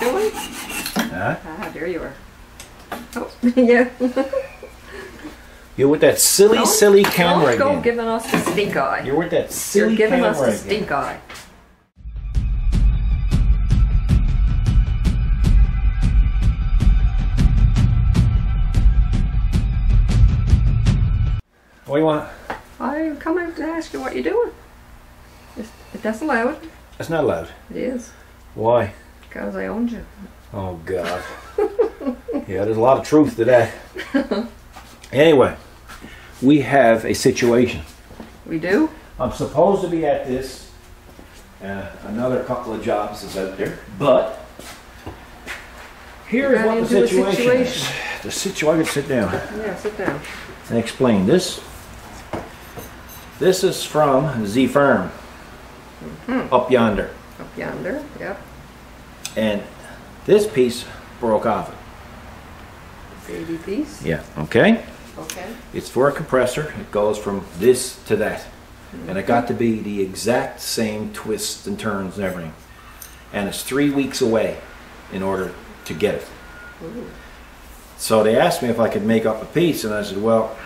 you're doing? Huh? Ah, there you are. Oh, yeah. You're with that silly camera Don't go again. giving us the stink eye. You're with that silly You're giving camera us the again. stink eye. What do you want? I'm coming to ask you what you're doing. That's allowed. It's not allowed. It is. Why? Because I owned you. Oh, God. Yeah, there's a lot of truth to that. Anyway, we have a situation. We do? I'm supposed to be at this. Another couple of jobs is out there. But here's what the situation is. The situation. I can sit down Yeah, sit down. and explain this. This is from Z Firm. Up yonder. Up yonder, yep. And this piece broke off it. Baby piece. Yeah, okay? Okay. It's for a compressor. It goes from this to that. And it got to be the exact same twists and turns and everything. And it's 3 weeks away in order to get it. Ooh. So they asked me if I could make up a piece, and I said, well,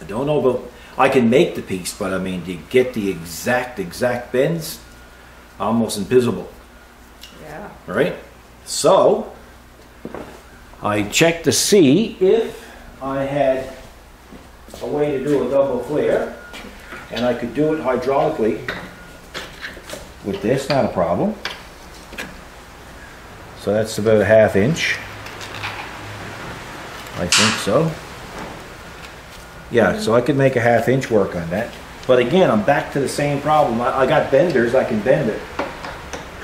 I don't know about, I can make the piece, but I mean, to get the exact bends, almost invisible. Yeah. Right? So I checked to see if I had a way to do a double flare, and I could do it hydraulically with this, not a problem. So that's about a 1/2 inch. I think so. Yeah, so I could make a 1/2 inch work on that. But again, I'm back to the same problem. I got benders, I can bend it.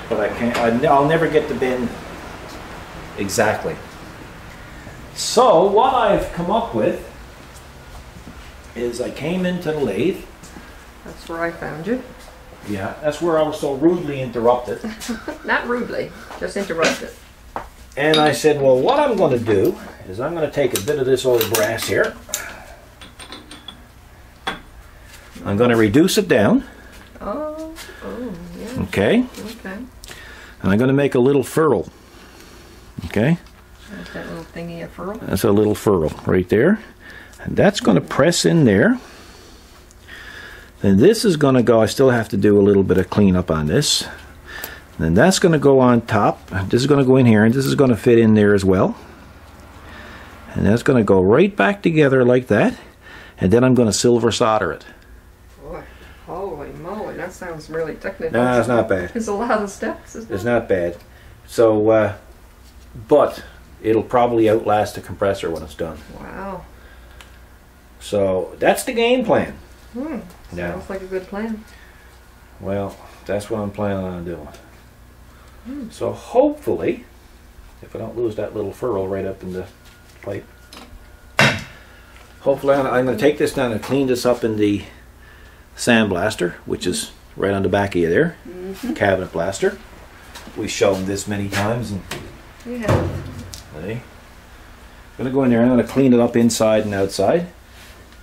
But I can't, I'll never get the bend exactly. So what I've come up with is I came into the lathe. That's where I found you. Yeah, that's where I was so rudely interrupted. Not rudely, just interrupted. And I said, well, what I'm going to do is I'm going to take a bit of this old brass here. I'm going to reduce it down. Oh, yeah. Okay. Okay. And I'm going to make a little furrow. Okay. That's that little thingy of furl. That's a little furrow right there. And that's going to press in there. Then this is going to go, I still have to do a little bit of cleanup on this. Then that's going to go on top. This is going to go in here, and this is going to fit in there as well. And that's going to go right back together like that. And then I'm going to silver solder it. Boy, holy moly, that sounds really technical. No, it's not bad. There's a lot of steps, isn't It's it? not bad. So, but it'll probably outlast the compressor when it's done. Wow. So that's the game plan. Yeah. Sounds like a good plan. Well, that's what I'm planning on doing. So hopefully, if I don't lose that little furrow right up in the pipe, hopefully I'm going to take this down and clean this up in the sandblaster, which is right on the back of you there, cabinet blaster. We've shown this many times. And, Yeah. I'm going to go in there, I'm going to clean it up inside and outside.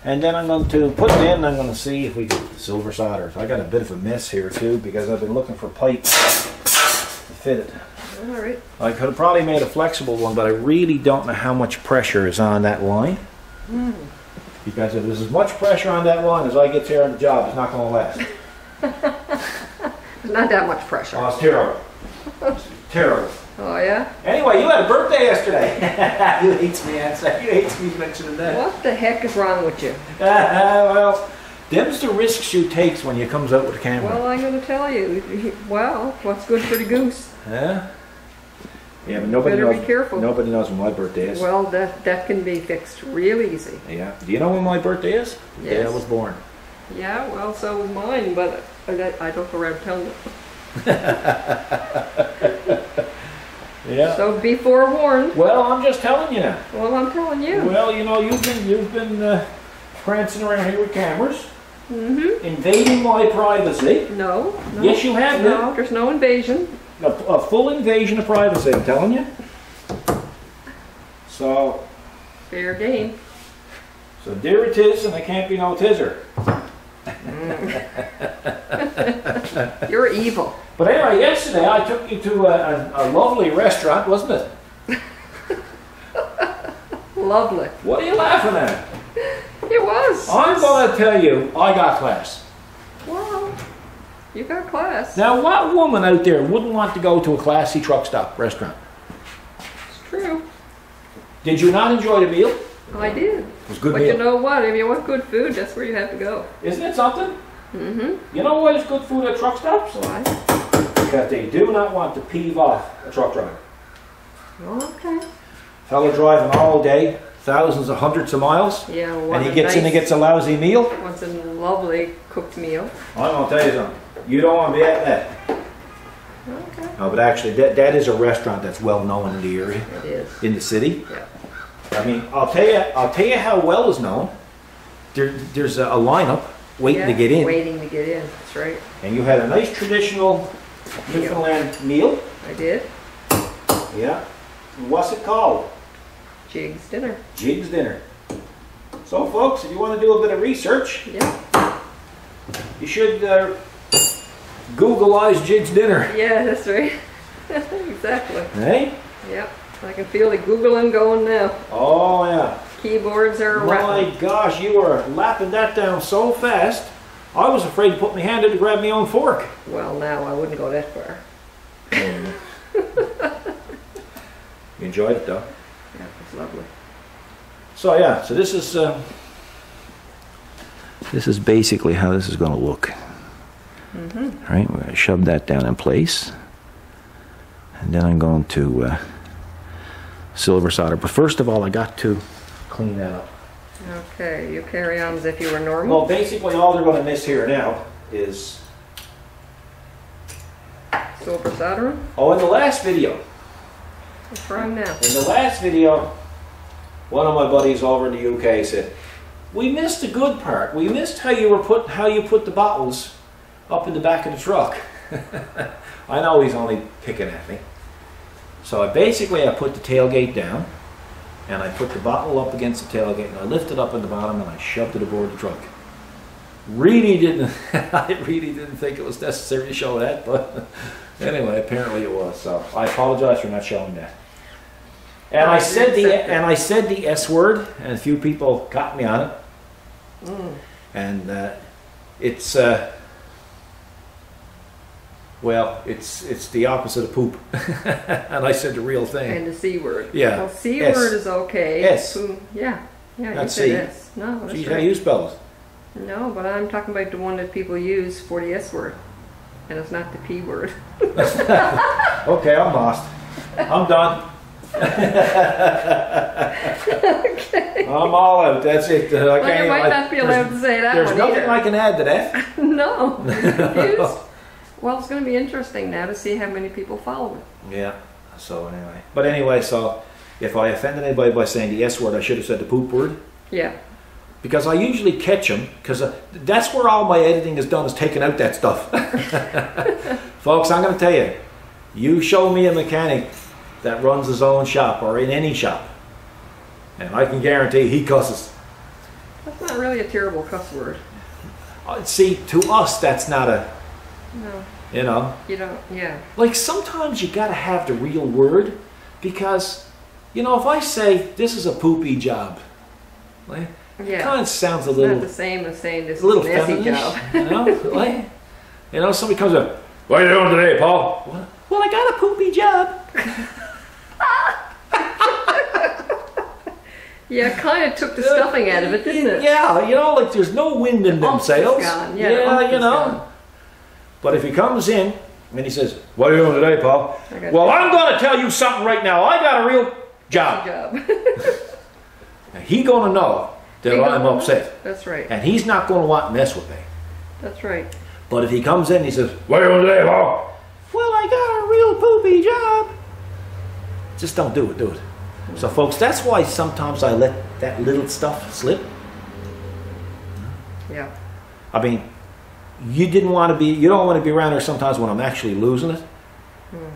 And then I'm going to put it in and I'm going to see if we can silver solder. So I got a bit of a mess here too because I've been looking for pipes to fit it. All right. I could have probably made a flexible one, but I really don't know how much pressure is on that line. Because if there's as much pressure on that line as I get here on the job, it's not going to last. There's not that much pressure. Oh, it's terrible. It's terrible. Oh, yeah? Anyway, you had a birthday yesterday. You hate me, Ansa. You hate me mentioning that. What the heck is wrong with you? Well, them's the risks you takes when you comes out with a camera. Well, I'm going to tell you. Well, what's good for the goose? Huh? Yeah, but nobody Better knows. be careful. Nobody knows when my birthday is. Well, that can be fixed real easy. Yeah. Do you know when my birthday is? The day I Yes. was born. Yeah, well, so is mine, but I don't go around telling you. Yeah. So be forewarned. Well, I'm just telling you now. Well, I'm telling you. Well, you know, you've been prancing around here with cameras, invading my privacy. No. Yes, you have No, there's no invasion. A full invasion of privacy, I'm telling you. So, Fair game. there it is, and there can't be no tizzer. You're evil. But anyway, yesterday I took you to a lovely restaurant, wasn't it? Lovely. What are you laughing at? It was. I'm going to tell you, I got class. Well, you got class. Now, what woman out there wouldn't want to go to a classy truck stop restaurant? It's true. Did you not enjoy the meal? I did. It was a good But meal. you know what? If you want good food, that's where you have to go. Isn't it something? Mm-hmm. You know why there's good food at truck stops? Why? Because they do not want to peeve off a truck driver. Okay. Fellow driving all day, thousands of hundreds of miles, Yeah, and he gets in and gets a lousy meal. wants a lovely cooked meal. I'm going to tell you something. You don't want to be at that. Okay. No, but actually, that is a restaurant that's well known in the area, It is. in the city. Yeah. I mean, I'll tell you how well is known. There's a lineup waiting to get in, Waiting to get in. That's right. and you had a nice traditional Newfoundland meal. I did. Yeah. What's it called? Jig's dinner. Jig's Dinner. So, folks, if you want to do a bit of research, Yeah. you should Googleize Jig's Dinner. Yeah, that's right. Exactly. Hey? Yep. I can feel the Googling going now. Oh, yeah. Keyboards are rattling. My gosh, you were lapping that down so fast, I was afraid to put my hand in to grab my own fork. Well, now I wouldn't go that far. You enjoyed it, though? Yeah, it's lovely. So, yeah, so this is basically how this is going to look. Mm-hmm. All right, we're going to shove that down in place. And then I'm going to silver solder. But first of all, I got to clean that up. Okay, you carry on as if you were normal. Well, basically all they're going to miss here now is... Silver soldering. Oh, in the last video. What's wrong now? In the last video, one of my buddies over in the UK said, "We missed the good part. We missed how you put the bottles up in the back of the truck." I know he's only picking at me. So I put the tailgate down, and I put the bottle up against the tailgate, and I lifted up at the bottom, and I shoved it aboard the truck. I really didn't think it was necessary to show that, but anyway, apparently it was. So I apologize for not showing that. And I said the S word, and a few people got me on it. Mm. And it's the opposite of poop. And I said the real thing. And the C word. Yeah. Well, C S. word is okay. S. Boom. Yeah. Yeah, you Not said C. S. No, that's Geez, right. how you spell it? No, but I'm talking about the one that people use for the S word. And it's not the P word. Okay, I'm lost. I'm done. Okay. I'm all out. That's it. Well, you might not be allowed to say that There's one nothing either. I can add to that. No. Confused. Well, it's going to be interesting now to see how many people follow it. Yeah. So anyway. But anyway, so if I offended anybody by saying the S word, I should have said the poop word. Yeah. Because I usually catch them, because that's where all my editing is done, is taking out that stuff. Folks, I'm going to tell you, you show me a mechanic that runs his own shop, or in any shop, and I can guarantee he cusses. That's not really a terrible cuss word. See, to us, that's not a, No. you know, You don't, yeah. like sometimes you got to have the real word, because, you know, if I say, this is a poopy job, like, Yeah. it kind of sounds a It's little... not the same as saying this a little is a messy feminine, job. you know, somebody comes up, "What are you doing today, Paul?" "What? Well, I got a poopy job." Yeah, it kind of took the stuffing out of it, didn't it? Yeah, you know, like there's no wind in them Umph is sails. gone. Yeah, the umph you is know. gone. But if he comes in and he says, "What are you doing today, Paul?" I got "Well, a I'm going to tell you something right now. I got a real job." job. And he going to know that He I'm gonna know. upset, That's right. and he's not going to want to mess with me. That's right. But if he comes in and he says, "What are you doing today, Paul?" "Well, I got a real poopy job." Just don't do it, do it. So folks, that's why sometimes I let that little stuff slip. Yeah. I mean, you don't want to be around there sometimes when I'm actually losing it.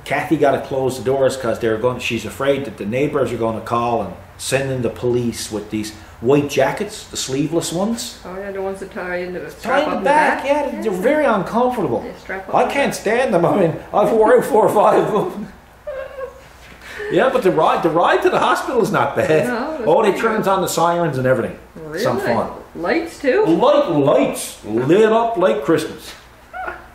Kathy got to close the doors because she's afraid that the neighbors are going to call and send in the police with these white jackets, the sleeveless ones. Oh yeah, the ones that tie into the Tie strap in up the in back, yeah, they're very uncomfortable. They strap up I the can't back. stand them. I mean, I've wore out 4 or 5 of them. Yeah, but the ride to the hospital is not bad. No, that's Oh, they pretty turns on the sirens and everything. Really? Some fun. Lights too? Lights lit up like Christmas.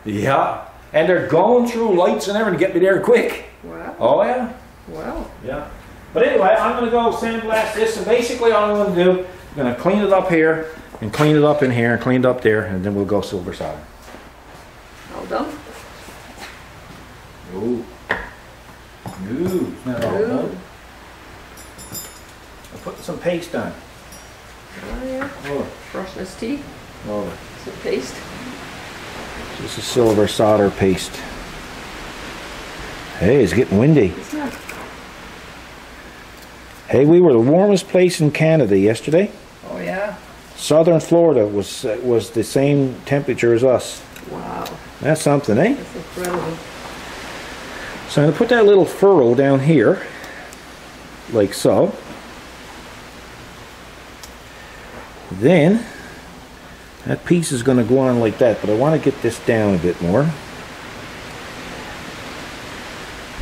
Yeah, and they're going through lights and everything to get me there quick. Wow. Oh yeah. Wow. Yeah. But anyway, I'm going to go sandblast this, and basically all I'm going to do, I'm going to clean it up here, and clean it up in here, and clean it up there, and then we'll go silver solder. All done? No. No, it's not all done. I'm putting some paste on. Oh yeah. Oh, Brushing his teeth. oh. Some paste. This is silver solder paste. Hey, it's getting windy. It's not. Hey, we were the warmest place in Canada yesterday. Oh yeah. Southern Florida was the same temperature as us. Wow. That's something, eh? That's incredible. So I'm going to put that little furrow down here, like so. Then, that piece is going to go on like that, but I want to get this down a bit more.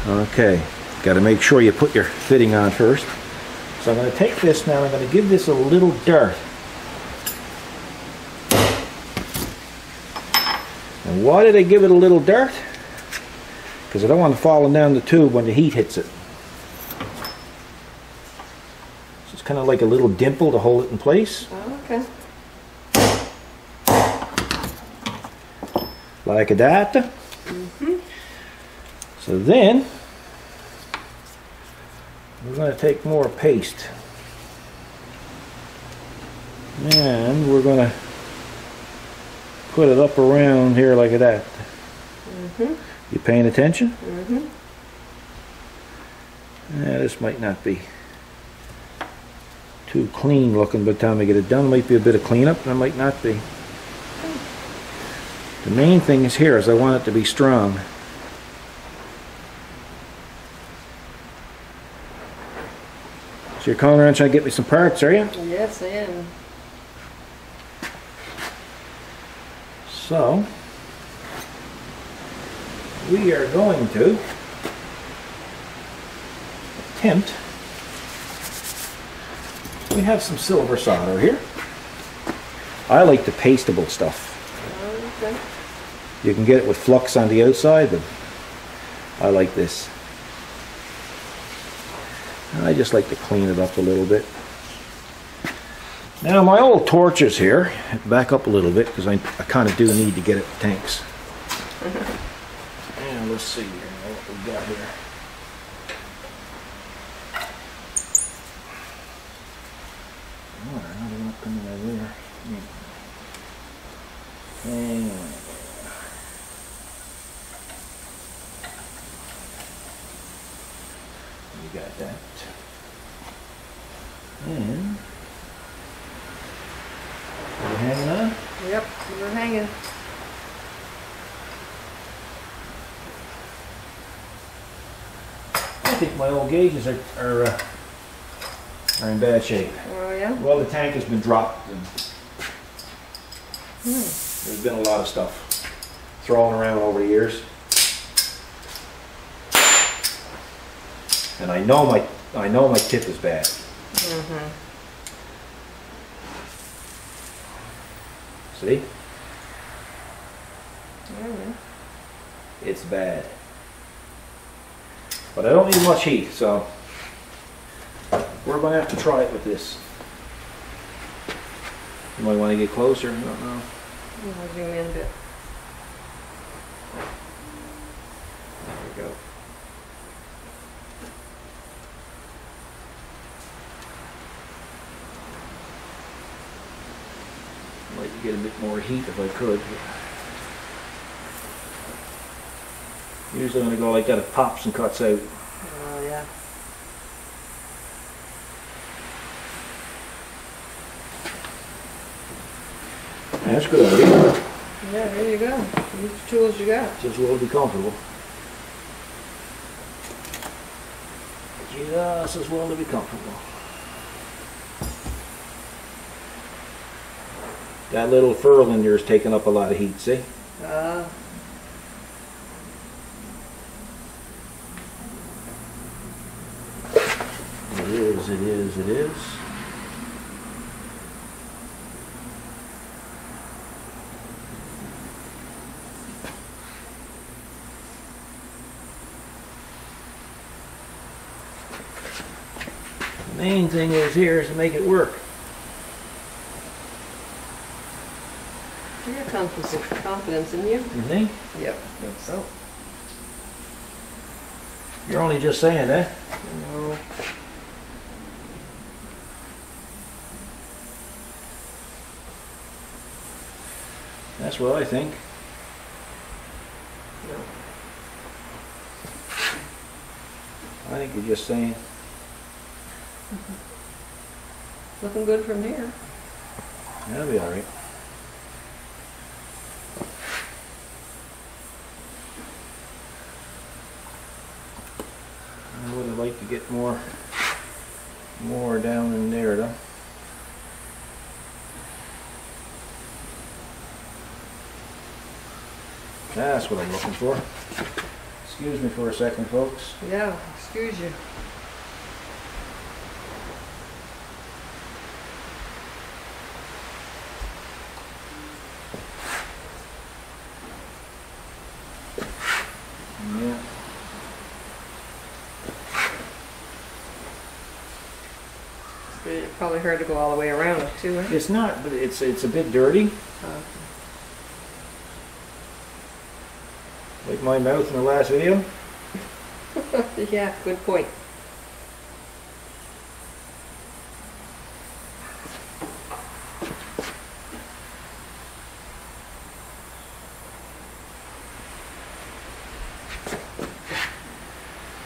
Okay, got to make sure you put your fitting on first. So I'm going to take this now, I'm going to give this a little dart. And why did I give it a little dart? Because I don't want it falling down the tube when the heat hits it. So it's kind of like a little dimple to hold it in place. Oh, okay. Like that. So then, we're going to take more paste. And we're going to put it up around here like that. You paying attention? Yeah, this might not be too clean looking by the time I get it done. Might be a bit of cleanup, and it might not be. The main thing is here is I want it to be strong. So you're calling around trying to get me some parts, are you? Yes, I am. So, we are going to attempt, we have some silver solder here. I like the pasteable stuff. Okay. You can get it with flux on the outside, but I like this. I just like to clean it up a little bit. Now my old torches here, back up a little bit because I kind of do need to get at the tanks. And let's see here what we got here. Oh, they're not coming over there. Hang on. You got that. And are you hanging on? Yep, we're hanging. I think my old gauges are in bad shape. Oh yeah? Well, the tank has been dropped, and there's been a lot of stuff thrown around over the years. And I know my tip is bad. See? It's bad. But I don't need much heat, so we're going to have to try it with this. You might want to get closer, I don't know. I'll zoom in a bit. There we go. I'd like to get a bit more heat if I could. Usually when I go like that, it pops and cuts out. Oh yeah. That's a good idea. Yeah, there you go. Use the tools you got. Just will be comfortable. Just as well to be comfortable. That little furl in there is taking up a lot of heat, see? It is. The main thing is here is to make it work. I have confidence in you. You think? Yep, I think so. You're only just saying that. No. That's what I think. No. I think you're just saying. Looking good from here. That'll be all right. I would have liked to get more down in there though. That's what I'm looking for. Excuse me for a second, folks. Yeah, excuse you. Yeah. It's probably hard to go all the way around it too, eh? It's not, but it's a bit dirty. Like my mouth in the last video. Yeah, good point.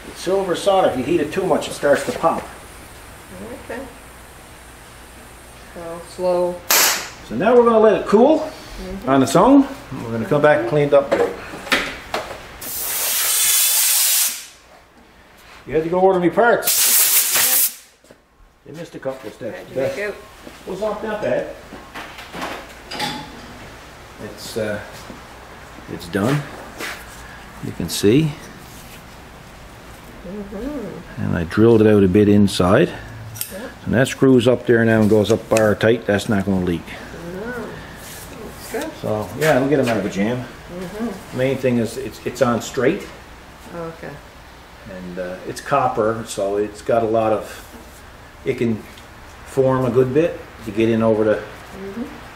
It's silver solder. If you heat it too much, it starts to pop. Okay. So slow. So now we're going to let it cool on its own. We're going to come back and clean it up a bit. You had to go order me parts. You missed a couple of steps. How'd you make out? Was not that bad. It's done. You can see. And I drilled it out a bit inside. And that screws up there now and goes up bar tight. That's not going to leak. Looks good. So yeah, we'll get them out of a jam. Main thing is it's on straight. Okay. And it's copper, so it's got a lot of, it can form a good bit to get in over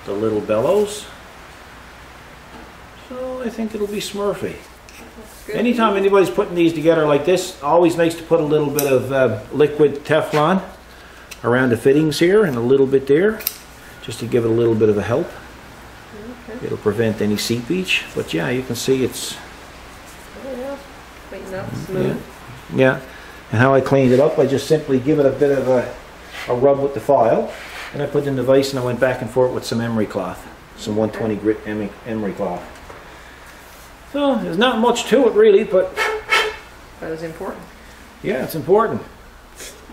the little bellows. So I think it'll be smurfy. Good. Anytime anybody's putting these together like this, always makes to put a little bit of liquid Teflon around the fittings here and a little bit there, just to give it a little bit of a help. Okay. It'll prevent any seepage. But yeah, you can see it's Clean up, smooth. Yeah, and how I cleaned it up, I just simply give it a bit of a rub with the file, and I put it in the vise and I went back and forth with some emery cloth, some 120 grit emery cloth. So there's not much to it really, but That is important. yeah, it's important.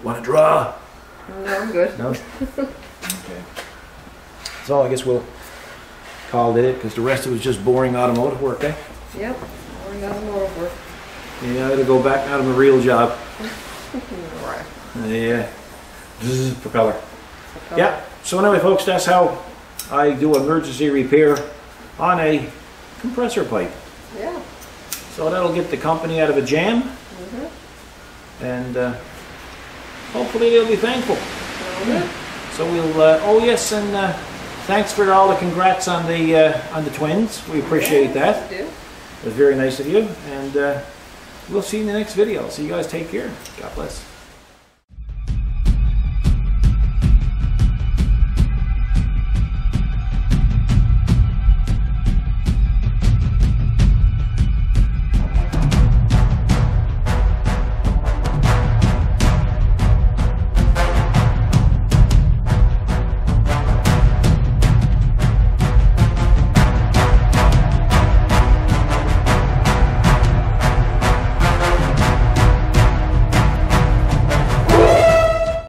Want to draw? No, I'm good. No? Okay. So I guess we'll call it because the rest of it was just boring automotive work, eh? Yep. We're got more work. Yeah, I gotta go back out of my real job. Right. Yeah. Zzz, propeller. Yeah. So anyway, folks, that's how I do emergency repair on a compressor pipe. Yeah. So that'll get the company out of a jam, and hopefully they'll be thankful. So we'll. Oh yes, and thanks for all the congrats on the twins. We appreciate that. Do. It was very nice of you, and we'll see you in the next video. So you guys take care. God bless.